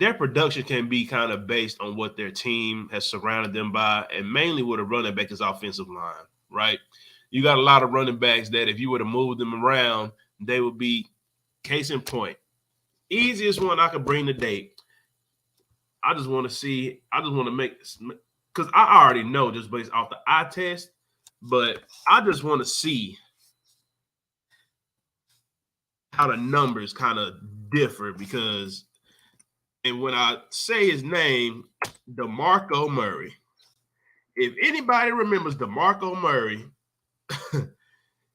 their production can be kind of based on what their team has surrounded them by, and mainly with a running back is offensive line, right? You got a lot of running backs that if you were to move them around, they would be case in point. Easiest one I could bring to date. I just want to see, I just want to make, because I already know just based off the eye test, but I just want to see how the numbers kind of differ because, and when I say his name, DeMarco Murray. If anybody remembers DeMarco Murray,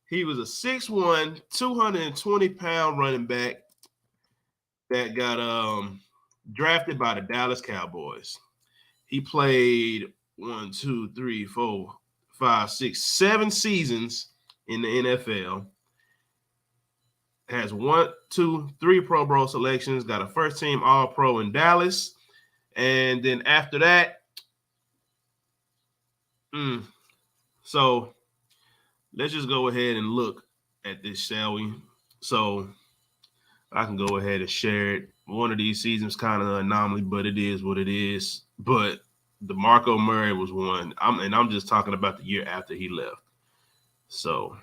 he was a 6'1", 220-pound running back that got drafted by the Dallas Cowboys. He played 1, 2, 3, 4, 5, 6, 7 seasons in the NFL. Has 1, 2, 3 Pro Bowl selections, got a first team All Pro in Dallas. And then after that, so let's just go ahead and look at this, shall we? So I can go ahead and share it. One of these seasons kind of an anomaly, but it is what it is. But DeMarco Murray was one. I'm just talking about the year after he left. So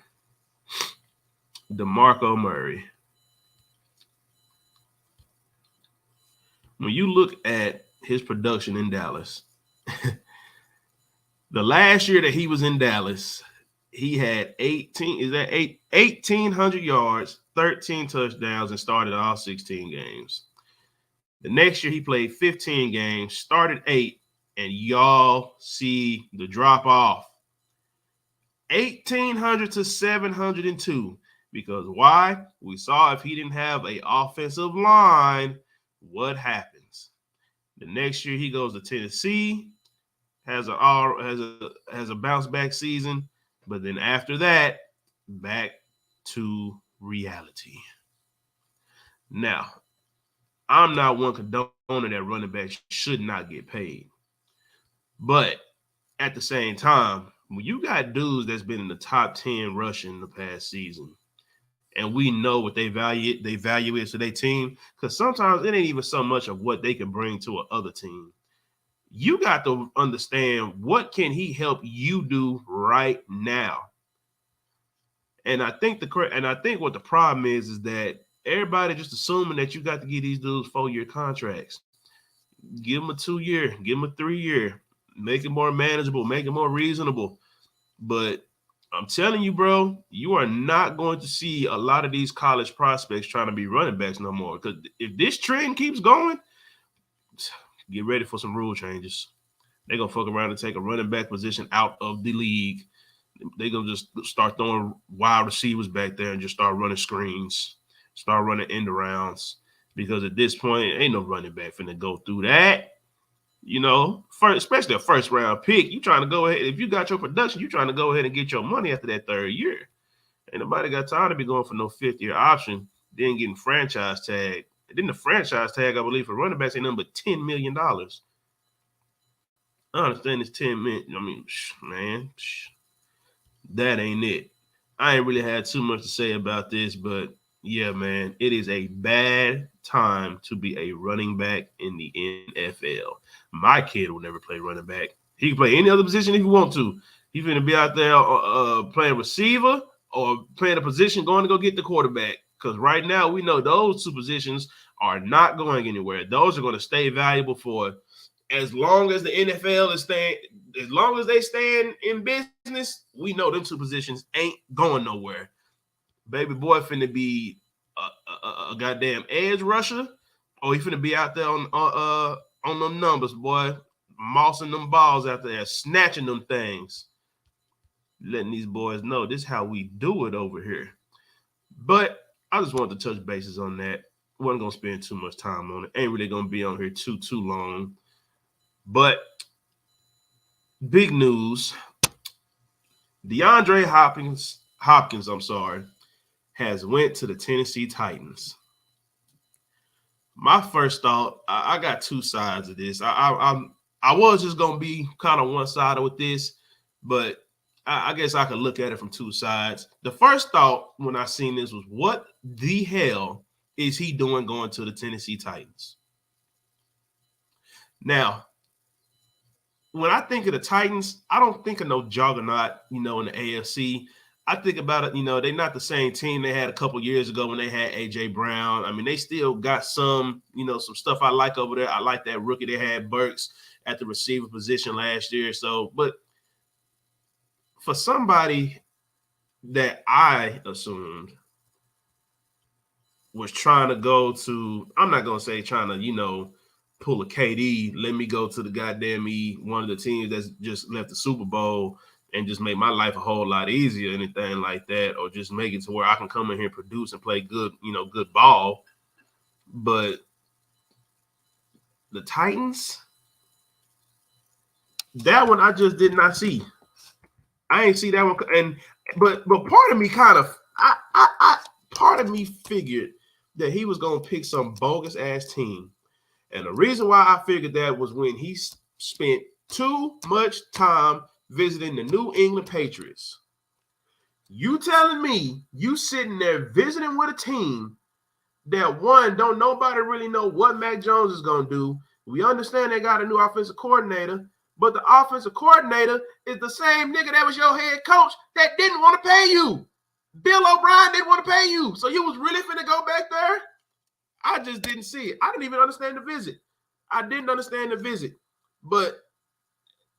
DeMarco Murray. When you look at his production in Dallas, the last year that he was in Dallas, he had 1,800 yards, 13 touchdowns, and started all 16 games. The next year he played 15 games, started 8, and y'all see the drop off. 1,800 to 702. Because why? We saw if he didn't have an offensive line, what happens? The next year he goes to Tennessee, has a bounce back season, but then after that, back to reality. Now, I'm not one condoner that running backs should not get paid. But at the same time, when you got dudes that's been in the top 10 rushing the past season, and we know what they value is to their team, because sometimes it ain't even so much of what they can bring to another team. You got to understand what can he help you do right now. And I think what the problem is that everybody just assuming that you got to give these dudes 4-year contracts. Give them a 2-year, give them a 3-year, make it more manageable, make it more reasonable. But I'm telling you, bro, you are not going to see a lot of these college prospects trying to be running backs no more. Because if this trend keeps going, get ready for some rule changes. They're going to fuck around and take a running back position out of the league. They're going to just start throwing wide receivers back there and just start running screens, start running end arounds. Because at this point, ain't no running back finna go through that. You know, especially a first-round pick, you trying to go ahead. If you got your production, you trying to go ahead and get your money after that 3rd year. Ain't nobody got time to be going for no 5th-year option, then getting franchise tag. And then the franchise tag, I believe, for running backs ain't nothing but $10 million. I understand it's $10 million. I mean, man, that ain't it. I ain't really had too much to say about this, but yeah, man, it is a bad time to be a running back in the NFL. My kid will never play running back. He can play any other position if he want to. He's going to be out there playing receiver or playing a position going to go get the quarterback. Because right now we know those 2 positions are not going anywhere. Those are going to stay valuable for as long as the NFL is staying. As long as they stay in business, we know them 2 positions ain't going nowhere. Baby boy finna be a goddamn edge rusher, or he finna be out there on them numbers, boy, mossing them balls out there, snatching them things, letting these boys know this is how we do it over here. But I just wanted to touch bases on that. Wasn't gonna spend too much time on it. Ain't really gonna be on here too long. But big news: DeAndre Hopkins, has went to the Tennessee Titans. My first thought, I got 2 sides of this. I was just gonna be kind of one-sided with this, but I guess I could look at it from 2 sides. The first thought when I seen this was, what the hell is he doing going to the Tennessee Titans? Now, when I think of the Titans, I don't think of no juggernaut, in the AFC. I think about it, they're not the same team they had a couple years ago when they had A.J. Brown. I mean, they still got some stuff I like over there. I like that rookie they had, Burks, at the receiver position last year. So, but for somebody that I assumed was trying to go to, I'm not going to say trying to, pull a KD, let me go to the goddamn one of the teams that's just left the Super Bowl and just make my life a whole lot easier, anything like that, or just make it to where I can come in here and produce and play good, good ball. But the Titans, that one I just did not see. I ain't see that one. And but part of me kind of, part of me figured that he was gonna pick some bogus ass team. And the reason why I figured that was when he spent too much time visiting the New England Patriots. You telling me you sitting there visiting with a team that, one, don't nobody really know what Mac Jones is going to do. We understand they got a new offensive coordinator, but the offensive coordinator is the same nigga that was your head coach that didn't want to pay you. Bill O'Brien didn't want to pay you. So you was really finna go back there? I just didn't see it. I didn't even understand the visit. I didn't understand the visit. But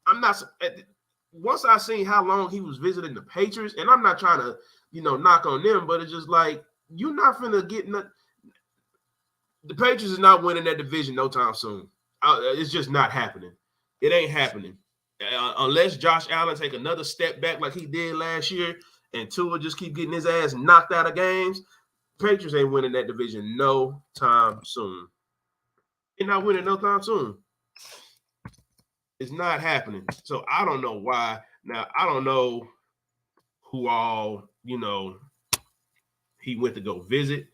I'm not – once I seen how long he was visiting the Patriots, and I'm not trying to, knock on them, but it's just like, you're not finna get – the Patriots is not winning that division no time soon. It's just not happening. It ain't happening. Unless Josh Allen take another step back like he did last year and Tua just keep getting his ass knocked out of games, Patriots ain't winning that division no time soon. They're not winning no time soon. It's not happening. So I don't know why. Now, I don't know who all, he went to go visit.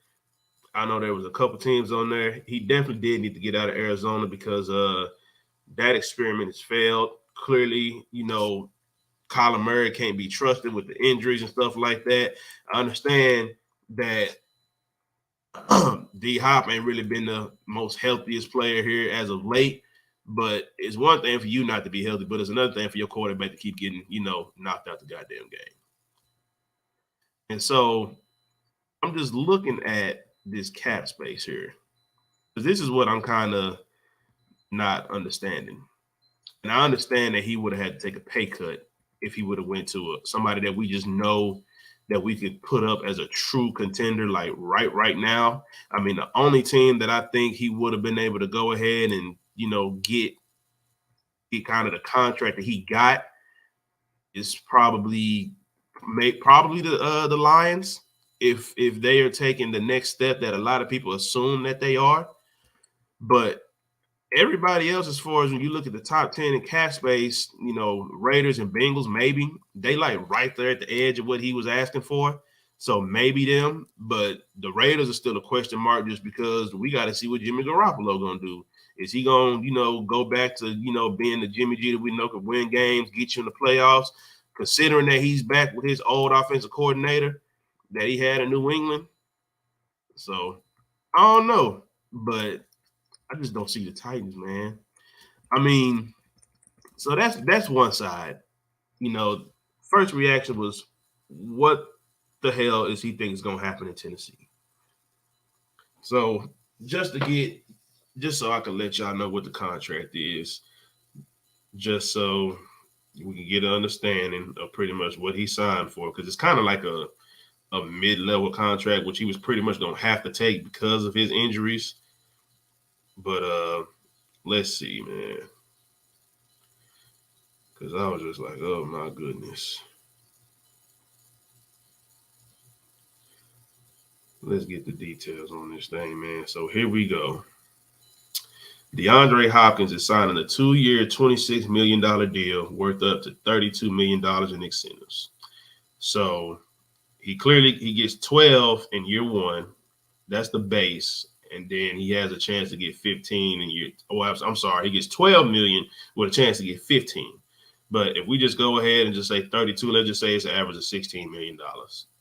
I know there was a couple teams on there. He definitely did need to get out of Arizona because that experiment has failed. Clearly, Kyler Murray can't be trusted with the injuries and stuff like that. I understand that D-Hop ain't really been the most healthiest player here as of late, but it's one thing for you not to be healthy, but it's another thing for your quarterback to keep getting, knocked out the goddamn game. And so I'm just looking at this cap space here, because this is what I'm kind of not understanding. And I understand that he would have had to take a pay cut if he would have went to somebody that we just know that we could put up as a true contender, like right now. I mean, the only team that I think he would have been able to go ahead and, get kind of the contract that he got is probably the Lions, if they are taking the next step that a lot of people assume that they are. But everybody else, as far as when you look at the top 10 in cap space, Raiders and Bengals, maybe they like right there at the edge of what he was asking for. So maybe them, but the Raiders are still a question mark just because we got to see what Jimmy Garoppolo going to do. Is he going to, go back to, being the Jimmy G that we know could win games, get you in the playoffs, considering that he's back with his old offensive coordinator that he had in New England? So I don't know, but I just don't see the Titans, man. I mean, so that's one side. First reaction was, what the hell is he thinks is going to happen in Tennessee? So just so I can let y'all know what the contract is, just so we can get an understanding of pretty much what he signed for, because it's kind of like a mid-level contract, which he was pretty much going to have to take because of his injuries. But let's see, man, because I was just like, oh my goodness. Let's get the details on this thing, man. So here we go. DeAndre Hopkins is signing a 2-year, $26 million deal worth up to $32 million in incentives. So he gets 12 in year one. That's the base. And then he has a chance to get 15 in year. Oh, I'm sorry. He gets 12 million with a chance to get 15. But if we just go ahead and just say 32, let's just say it's an average of $16 million.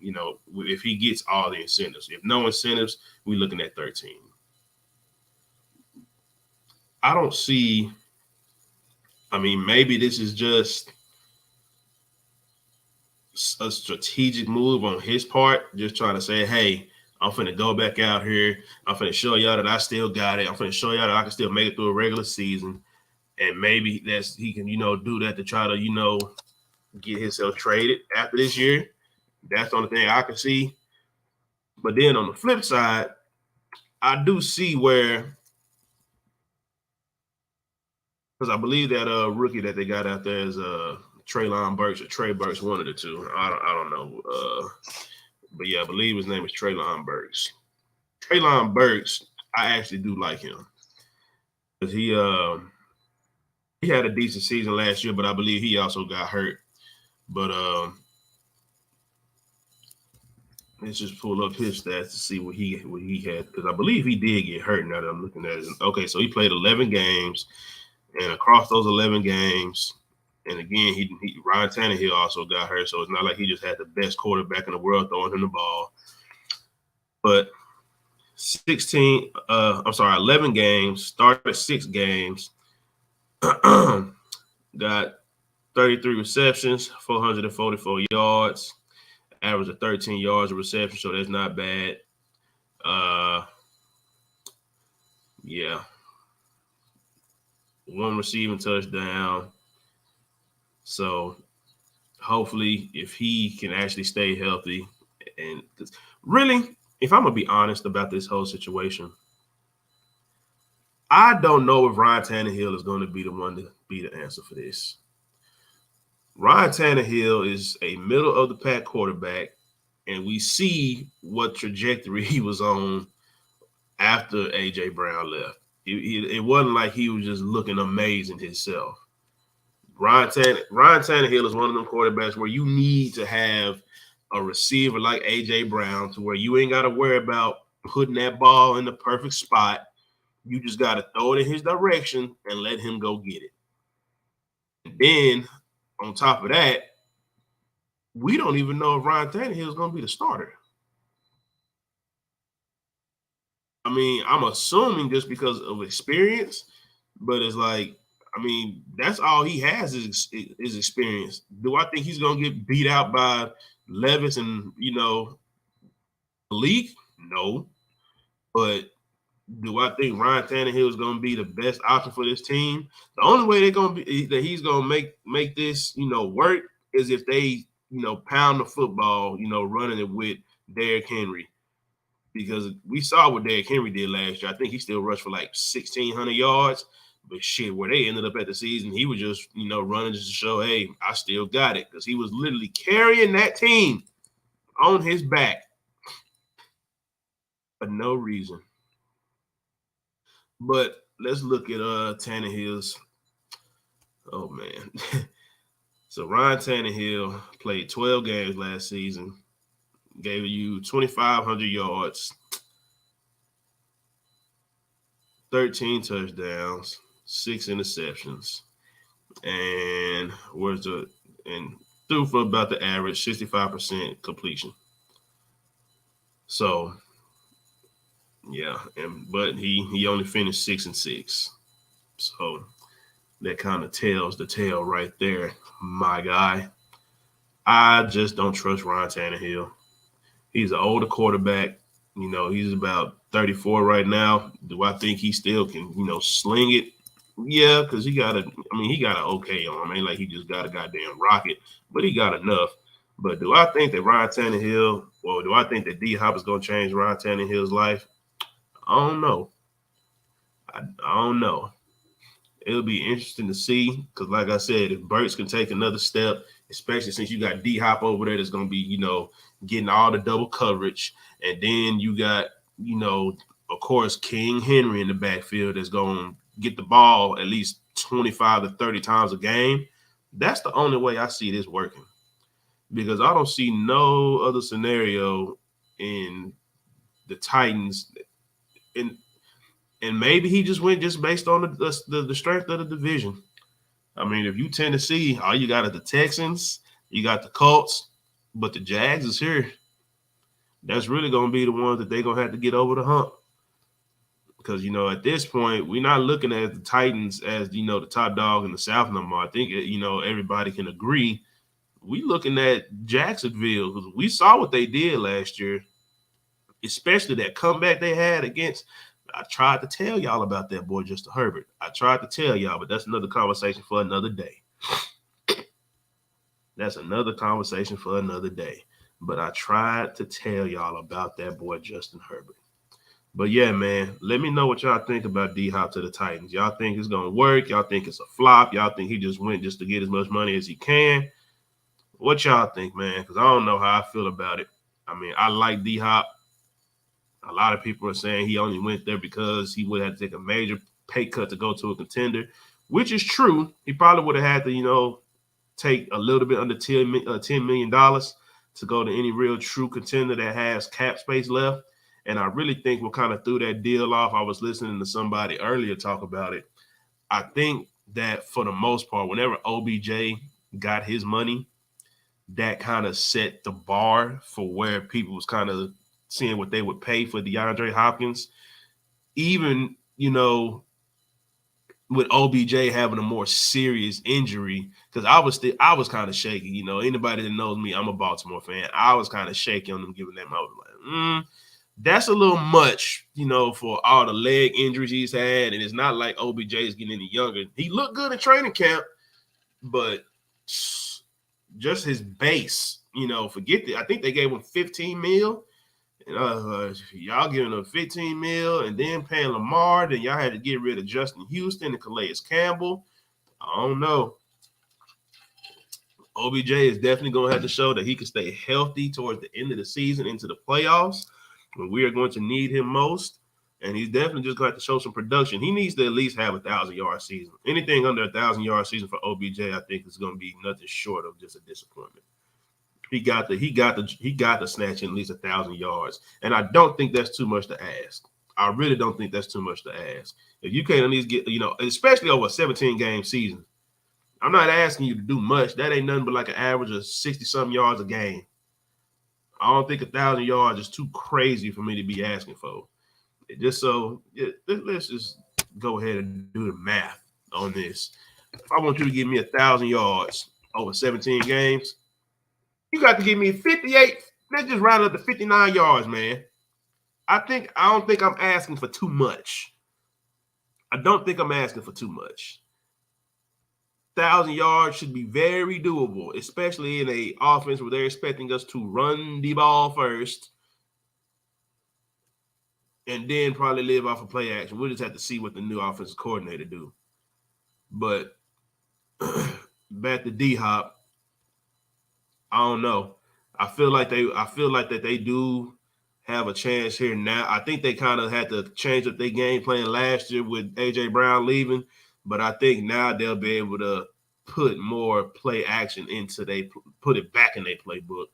If he gets all the incentives. If no incentives, we're looking at 13. I don't see I mean, maybe this is just a strategic move on his part, just trying to say, hey, I'm finna go back out here. I'm finna show y'all that I still got it. I'm finna show y'all that I can still make it through a regular season. And maybe that's he can, do that to try to, get himself traded after this year. That's the only thing I can see. But then on the flip side, I do see where, because I believe that rookie that they got out there is Traylon Burks or Trey Burks, one of the two. I don't know. But yeah, I believe his name is Traylon Burks. Traylon Burks, I actually do like him because he had a decent season last year, but I believe he also got hurt. But let's just pull up his stats to see what he had, because I believe he did get hurt. Now that I'm looking at it, okay, so he played 11 games, and across those 11 games, and again, Ryan Tannehill also got hurt, so it's not like he just had the best quarterback in the world throwing him the ball. But 11 games, started 6 games, got 33 receptions, 444 yards, average of 13 yards of reception, so that's not bad. Yeah. 1 receiving touchdown. So hopefully if he can actually stay healthy, and really, if I'm going to be honest about this whole situation, I don't know if Ryan Tannehill is going to be the one to be the answer for this. Ryan Tannehill is a middle of the pack quarterback, and we see what trajectory he was on after A.J. Brown left. It wasn't like he was just looking amazing himself. Ryan Tannehill is one of them quarterbacks where you need to have a receiver like A.J. Brown to where you ain't got to worry about putting that ball in the perfect spot. You just got to throw it in his direction and let him go get it. And then on top of that, we don't even know if Ryan Tannehill is going to be the starter. I mean, I'm assuming just because of experience, but it's like, I mean, that's all he has is experience. Do I think he's going to get beat out by Levis and, Malik? No. But do I think Ryan Tannehill is going to be the best option for this team? The only way they're going to be that he's going to make this, work is if they, pound the football, running it with Derrick Henry. Because we saw what Derrick Henry did last year. I think he still rushed for like 1,600 yards. But shit, where they ended up at the season, he was just, running just to show, hey, I still got it. Because he was literally carrying that team on his back for no reason. But let's look at Tannehill's. Oh, man. So Ryan Tannehill played 12 games last season, gave you 2,500 yards, 13 touchdowns, 6 interceptions, and threw for about the average 65% completion. So yeah, but he only finished 6-6. So that kind of tells the tale right there, my guy. I just don't trust Ryan Tannehill. He's an older quarterback. He's about 34 right now. Do I think he still can, sling it? Yeah, because he got an okay arm. Ain't like he just got a goddamn rocket, but he got enough. But do I think that Ryan Tannehill, or do I think that D-Hop is going to change Ryan Tannehill's life? I don't know. I don't know. It'll be interesting to see because, like I said, if Burks can take another step, especially since you got D-Hop over there that's going to be, getting all the double coverage. And then you got, of course, King Henry in the backfield that's going to get the ball at least 25 to 30 times a game. That's the only way I see this working because I don't see no other scenario in the Titans. And maybe he just went just based on the strength of the division. I mean, if you Tennessee, all you got is the Texans, you got the Colts, but the Jags is here. That's really going to be the ones that they're going to have to get over the hump. because at this point we're not looking at the Titans as the top dog in the South no more. I think everybody can agree we looking at Jacksonville because we saw what they did last year, especially that comeback they had against. I tried to tell y'all about that boy, Justin Herbert. I tried to tell y'all, but that's another conversation for another day. That's another conversation for another day. But I tried to tell y'all about that boy, Justin Herbert. But yeah, man, let me know what y'all think about D Hop to the Titans. Y'all think it's gonna work? Y'all think it's a flop? Y'all think he just went just to get as much money as he can? What y'all think, man? Because I don't know how I feel about it. I mean, I like D Hop. A lot of people are saying he only went there because he would have to take a major pay cut to go to a contender, which is true. He probably would have had to, take a little bit under $10 million to go to any real true contender that has cap space left. And I really think what kind of threw that deal off, I was listening to somebody earlier talk about it. I think that for the most part, whenever OBJ got his money, that kind of set the bar for where people was kind of seeing what they would pay for DeAndre Hopkins. Even, with OBJ having a more serious injury, because I was kind of shaky. Anybody that knows me, I'm a Baltimore fan. I was kind of shaky on them giving that. I was like, that's a little much, for all the leg injuries he's had. And it's not like OBJ is getting any younger. He looked good in training camp, but just his base, forget that. I think they gave him 15 mil. And y'all giving him 15 mil and then paying Lamar. Then y'all had to get rid of Justin Houston and Calais Campbell. I don't know. OBJ is definitely going to have to show that he can stay healthy towards the end of the season into the playoffs when we are going to need him most. And he's definitely just going to have to show some production. He needs to at least have 1,000-yard season. Anything under 1,000-yard season for OBJ, I think, is going to be nothing short of just a disappointment. He got to snatch in at least 1,000 yards. And I don't think that's too much to ask. I really don't think that's too much to ask. If you can't at least get, especially over a 17-game season, I'm not asking you to do much. That ain't nothing but like an average of 60-something yards a game. I don't think 1,000 yards is too crazy for me to be asking for. Let's just go ahead and do the math on this. If I want you to give me 1,000 yards over 17 games, you got to give me 58. Let's just round up to 59 yards, man. I don't think I'm asking for too much. I don't think I'm asking for too much. 1,000 yards should be very doable, especially in a offense where they're expecting us to run the ball first and then probably live off of play action. We'll just have to see what the new offensive coordinator do. But back to D-Hop, I don't know. I feel like that they do have a chance here now. I think they kind of had to change up their game plan last year with AJ Brown leaving, but I think now they'll be able to put more play action into put it back in their playbook,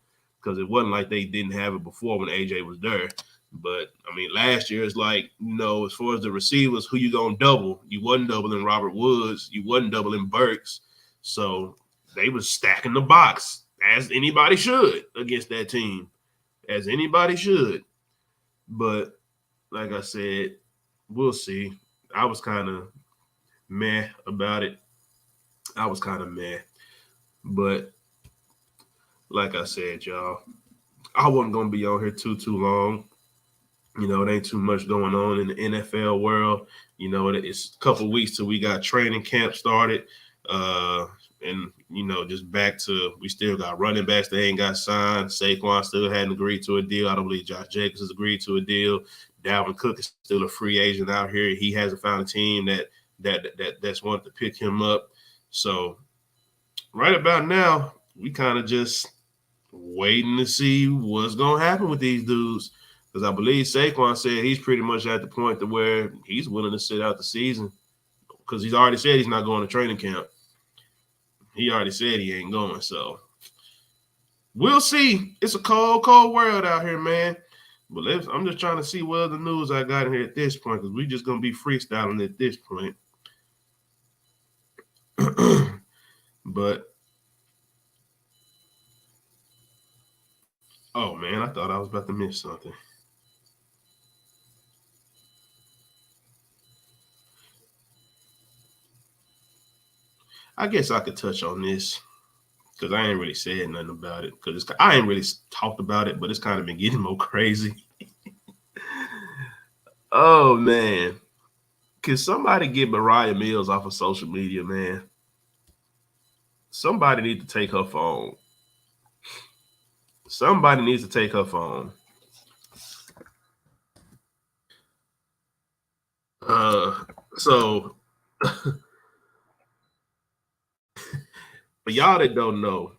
because it wasn't like they didn't have it before when AJ was there. But I mean, last year it's like, as far as the receivers, who you gonna double? You wasn't doubling Robert Woods, you wasn't doubling Burks, so they was stacking the box, as anybody should against that team, as anybody should. But like I said, we'll see. I was kind of meh about it. But like I said, y'all, I wasn't going to be on here too long. It ain't too much going on in the NFL world. It's a couple weeks till we got training camp started. And, just back to, we still got running backs that ain't got signed. Saquon still hadn't agreed to a deal. I don't believe Josh Jacobs has agreed to a deal. Dalvin Cook is still a free agent out here. He hasn't found a team that's wanted to pick him up. So right about now, we kind of just waiting to see what's going to happen with these dudes. Because I believe Saquon said he's pretty much at the point to where he's willing to sit out the season, because he's already said he's not going to training camp. He already said he ain't going. So we'll see. It's a cold, cold world out here, man. But I'm just trying to see what other news I got in here at this point, because we're just going to be freestyling at this point. But, oh, man, I thought I was about to miss something. I guess I could touch on this because I ain't really said nothing about it because I ain't really talked about it, but it's kind of been getting more crazy. Oh man, can somebody get Mariah Mills off of social media, man? Somebody needs to take her phone. Somebody needs to take her phone. Uh, so for y'all that don't know,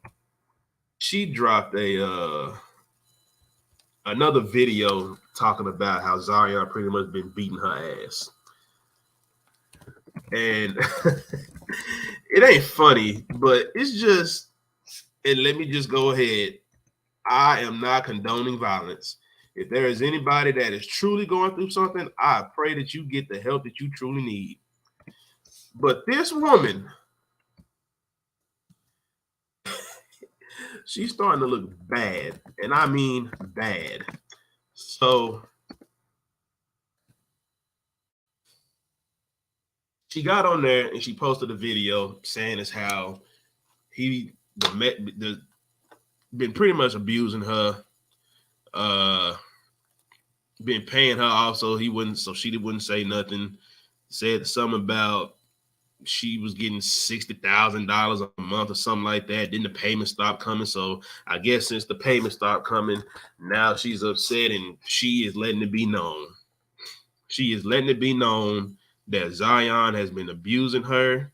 she dropped a another video talking about how Zion pretty much been beating her ass. And it ain't funny, but it's just, and let me just go ahead. I am not condoning violence. If there is anybody that is truly going through something, I pray that you get the help that you truly need. But this woman, she's starting to look bad, and I mean bad. So she got on there and she posted a video saying as how he the been pretty much abusing her, uh, been paying her also. He wouldn't, so she wouldn't say nothing. Said something about she was getting $60,000 a month or something like that. Then the payment stopped coming. So I guess since the payment stopped coming, now she's upset and she is letting it be known. She is letting it be known that Zion has been abusing her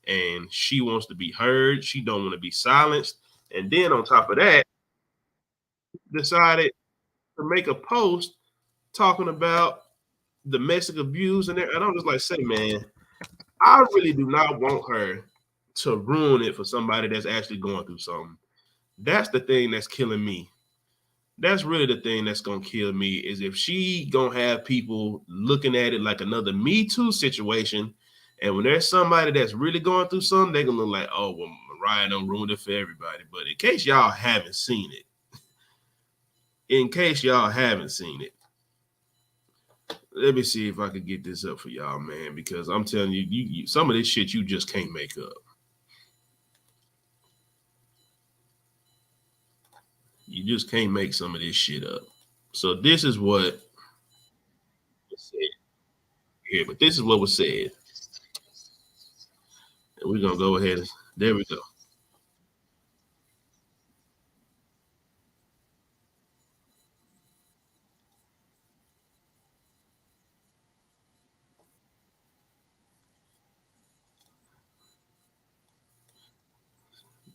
and she wants to be heard. She don't want to be silenced. And then on top of that, decided to make a post talking about domestic abuse and I'm just like, say, man, I really do not want her to ruin it for somebody that's actually going through something. That's the thing that's killing me. That's really the thing that's gonna kill me is if she gonna have people looking at it like another Me Too situation, and when there's somebody that's really going through something, they're gonna look like, oh, well, Mariah done ruined it for everybody. But in case y'all haven't seen it, let me see if I can get this up for y'all, man, because I'm telling you, you some of this shit you just can't make up. You just can't make some of this shit up. So this is what was said here, but this is what was said. And we're gonna go ahead and there we go.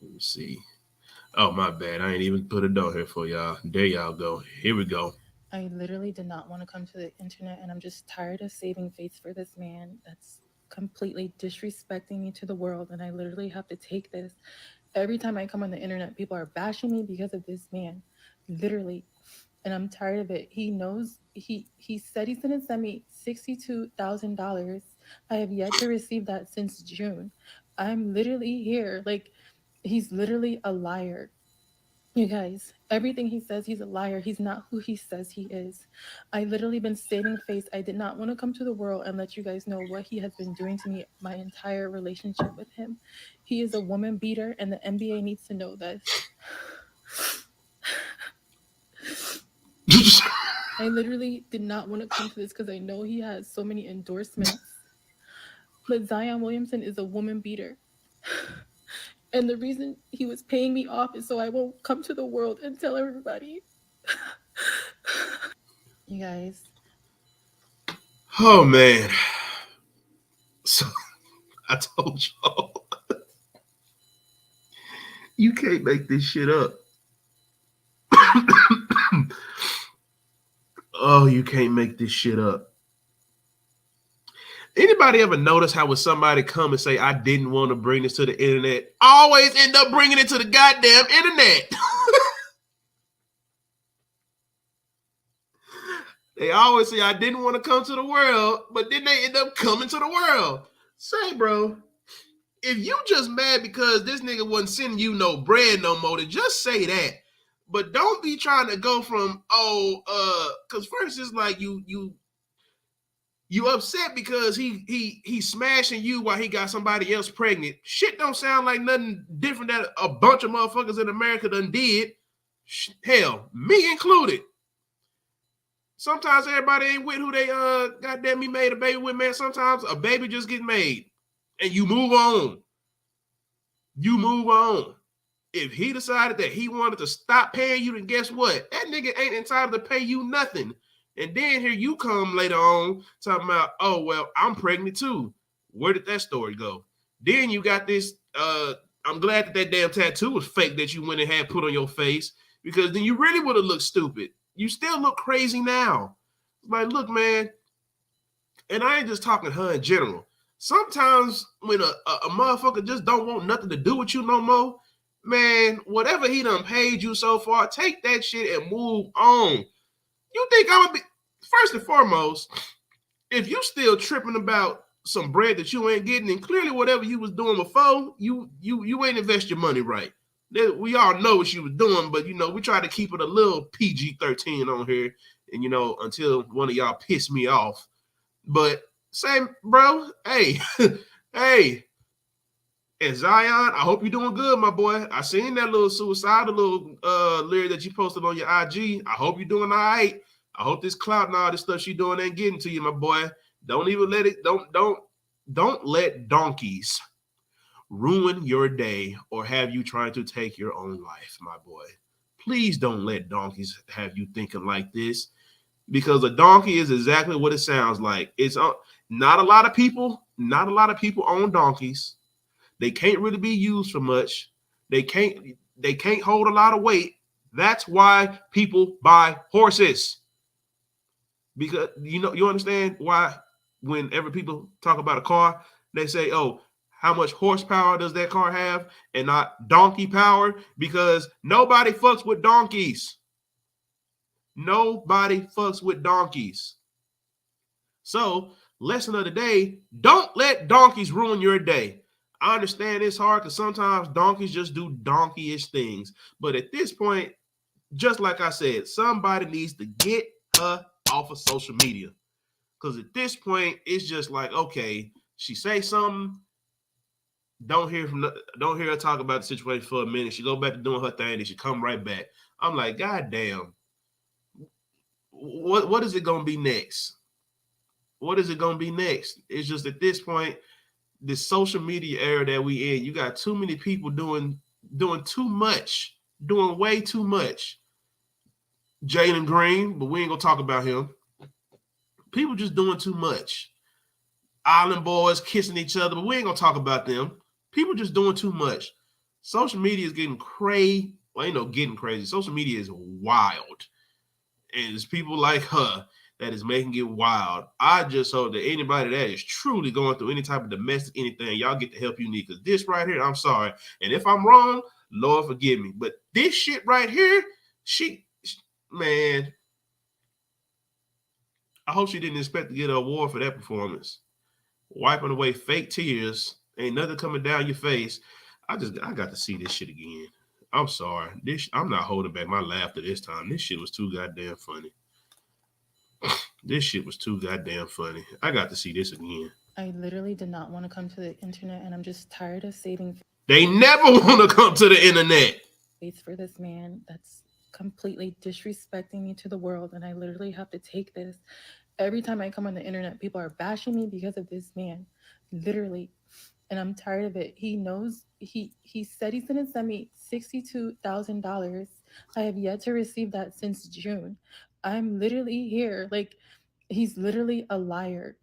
Let me see. Oh my bad. I ain't even put it on here for y'all. There y'all go. Here we go. I literally did not want to come to the internet, and I'm just tired of saving face for this man that's completely disrespecting me to the world. And I literally have to take this. Every time I come on the internet, people are bashing me because of this man. Literally. And I'm tired of it. He knows he said he's gonna send me $62,000. I have yet to receive that since June. I'm literally here. Like, he's literally a liar. You guys, everything he says, he's a liar. He's not who he says he is. I literally been saving face. I did not want to come to the world and let you guys know what he has been doing to me my entire relationship with him. He is a woman beater, and the NBA needs to know this. I literally did not want to come to this because I know he has so many endorsements. But Zion Williamson is a woman beater. And the reason he was paying me off is so I won't come to the world and tell everybody. You guys. Oh man. So I told y'all you can't make this shit up. Oh, you can't make this shit up. Anybody ever notice how when somebody come and say, I didn't want to bring this to the internet, I always end up bringing it to the goddamn internet. They always say, I didn't want to come to the world, but then they end up coming to the world. Say, bro, if you just mad because this nigga wasn't sending you no bread no more, then just say that. But don't be trying to go from, because first it's like you You upset because he's smashing you while he got somebody else pregnant. Shit don't sound like nothing different that a bunch of motherfuckers in America done did. Hell, me included. Sometimes everybody ain't with who they goddamn me made a baby with, man. Sometimes a baby just get made and you move on. You move on. If he decided that he wanted to stop paying you, then guess what? That nigga ain't entitled to pay you nothing. And then here you come later on talking about, oh, well, I'm pregnant too. Where did that story go? Then you got this, I'm glad that that damn tattoo was fake that you went and had put on your face, because then you really would have looked stupid. You still look crazy now. Like, look, man, and I ain't just talking her in general. Sometimes when a motherfucker just don't want nothing to do with you no more, man, whatever he done paid you so far, take that shit and move on. You think I'm gonna be, first and foremost, if you still tripping about some bread that you ain't getting, and clearly whatever you was doing before, you ain't invest your money right. We all know what you was doing, but we try to keep it a little PG-13 on here, and until one of y'all piss me off. But same, bro. Hey, hey, and Zion, I hope you're doing good, my boy. I seen that little suicidal little lyric that you posted on your IG. I hope you're doing all right. I hope this clout and all this stuff she doing ain't getting to you, my boy. Don't even let it. Don't let donkeys ruin your day or have you trying to take your own life, my boy. Please don't let donkeys have you thinking like this, because a donkey is exactly what it sounds like. It's not a lot of people. Not a lot of people own donkeys. They can't really be used for much. They can't. They can't hold a lot of weight. That's why people buy horses. Because you understand why whenever people talk about a car, they say, "Oh, how much horsepower does that car have?" and not donkey power, because nobody fucks with donkeys. Nobody fucks with donkeys. So, lesson of the day, don't let donkeys ruin your day. I understand it's hard because sometimes donkeys just do donkeyish things. But at this point, just like I said, somebody needs to get her off of social media. Because at this point, it's just like, okay, she say something, don't hear her talk about the situation for a minute. She go back to doing her thing, and she come right back. I'm like, God damn, what is it gonna be next? What is it gonna be next? It's just at this point, this social media era that we in, you got too many people doing too much, doing way too much. Jalen Green, but we ain't gonna talk about him. People just doing too much. Island boys kissing each other, but we ain't gonna talk about them. People just doing too much. Social media is getting crazy. Well, ain't no getting crazy. Social media is wild. And it's people like her that is making it wild. I just hope that anybody that is truly going through any type of domestic anything, y'all get the help you need. Because this right here, I'm sorry. And if I'm wrong, Lord forgive me. But this shit right here, man, I hope she didn't expect to get an award for that performance. Wiping away fake tears, ain't nothing coming down your face. I got to see this shit again. I'm sorry. I'm not holding back my laughter this time. This shit was too goddamn funny. This shit was too goddamn funny. I got to see this again. I literally did not want to come to the internet, and I'm just tired of saving They never want to come to the internet. face for this man that's completely disrespecting me to the world, and I literally have to take this. Every time I come on the internet, people are bashing me because of this man. Literally. And I'm tired of it. He knows he said he's gonna send me $62,000. I have yet to receive that since June. I'm literally here. Like, he's literally a liar.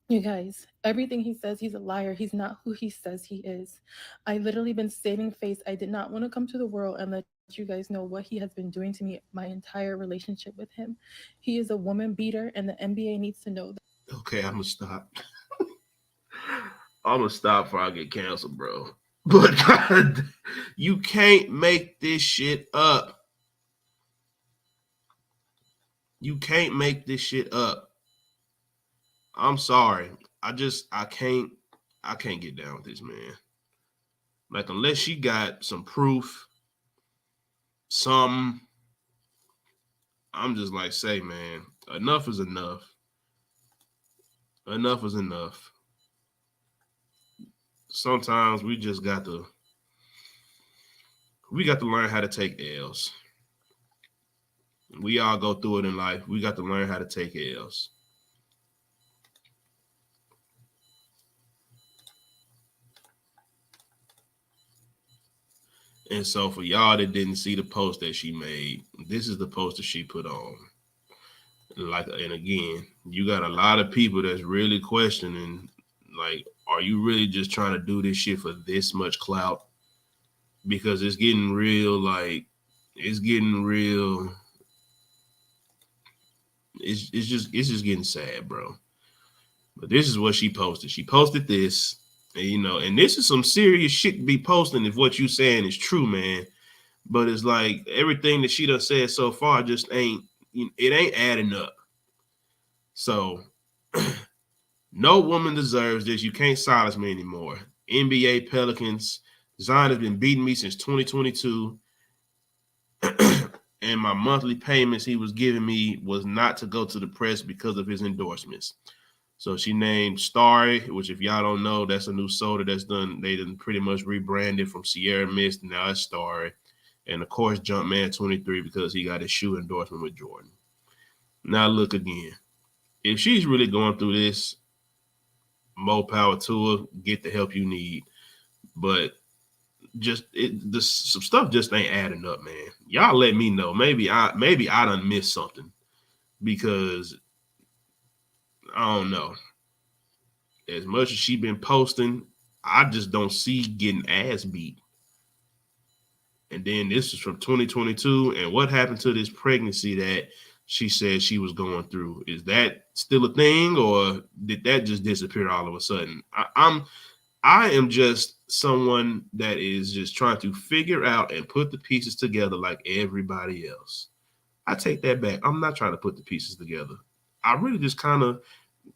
You guys, everything he says, he's a liar. He's not who he says he is. I literally been saving face. I did not want to come to the world and let you guys know what he has been doing to me my entire relationship with him. He is a woman beater, and the NBA needs to know that. Okay, I'm gonna stop. I'm gonna stop before I get canceled, bro. But God, you can't make this shit up. You can't make this shit up. I'm sorry. I can't get down with this man. Like, unless she got some proof, some, I'm just like, say, man, enough is enough. Enough is enough. Sometimes we got to learn how to take L's. We all go through it in life. We got to learn how to take L's. And so for y'all that didn't see the post that she made, this is the post that she put on. Like, and again, you got a lot of people that's really questioning, like, are you really just trying to do this shit for this much clout? Because it's getting real, like, it's getting real. It's just getting sad, bro. But this is what she posted. She posted this, and and this is some serious shit to be posting if what you saying is true, man. But it's like everything that she done said so far just it ain't adding up. So no woman deserves this. You can't silence me anymore. NBA Pelicans. Zion has been beating me since 2022. And my monthly payments he was giving me was not to go to the press because of his endorsements. So she named Starry, which if y'all don't know, that's a new soda that's done. They done pretty much rebranded from Sierra Mist. Now it's Starry. And of course, Jumpman 23 because he got his shoe endorsement with Jordan. Now look again. If she's really going through this, more power to her. Get the help you need. But some stuff just ain't adding up, man. Y'all let me know. Maybe I done missed something because I don't know. As much as she been posting, I just don't see getting ass beat. And then this is from 2022. And what happened to this pregnancy that she said she was going through? Is that still a thing, or did that just disappear all of a sudden? I am just someone that is just trying to figure out and put the pieces together like everybody else. I take that back. I'm not trying to put the pieces together. I really just kind of,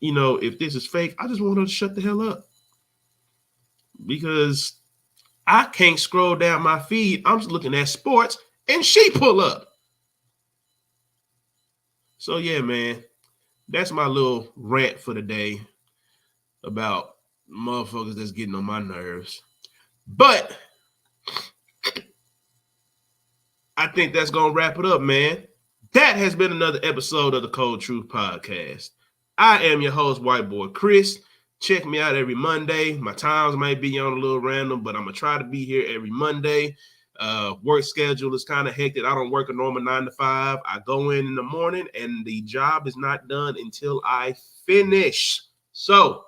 if this is fake, I just want her to shut the hell up. Because I can't scroll down my feed. I'm just looking at sports and she pull up. So yeah, man, that's my little rant for the day about motherfuckers that's getting on my nerves. But I think that's going to wrap it up, man. That has been another episode of the Cold Truth Podcast. I am your host, White Boy Chris. Check me out every Monday. My times might be on a little random, but I'm going to try to be here every Monday. Work schedule is kind of hectic. I don't work a normal 9 to 5. I go in the morning, and the job is not done until I finish. So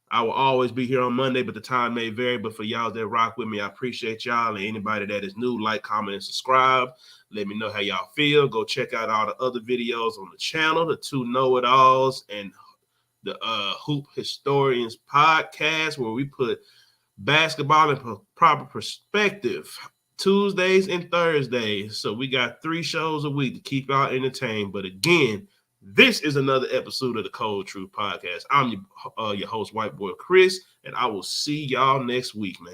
I will always be here on Monday, but the time may vary. But for y'all that rock with me, I appreciate y'all. And anybody that is new, like, comment, and subscribe. Let me know how y'all feel. Go check out all the other videos on the channel, the Two Know-It-Alls and the Hoop Historians podcast, where we put basketball in proper perspective. Tuesdays and Thursdays. So we got 3 shows a week to keep y'all entertained. But again, this is another episode of the Cold Truth Podcast. I'm your host, White Boy Chris, and I will see y'all next week, man.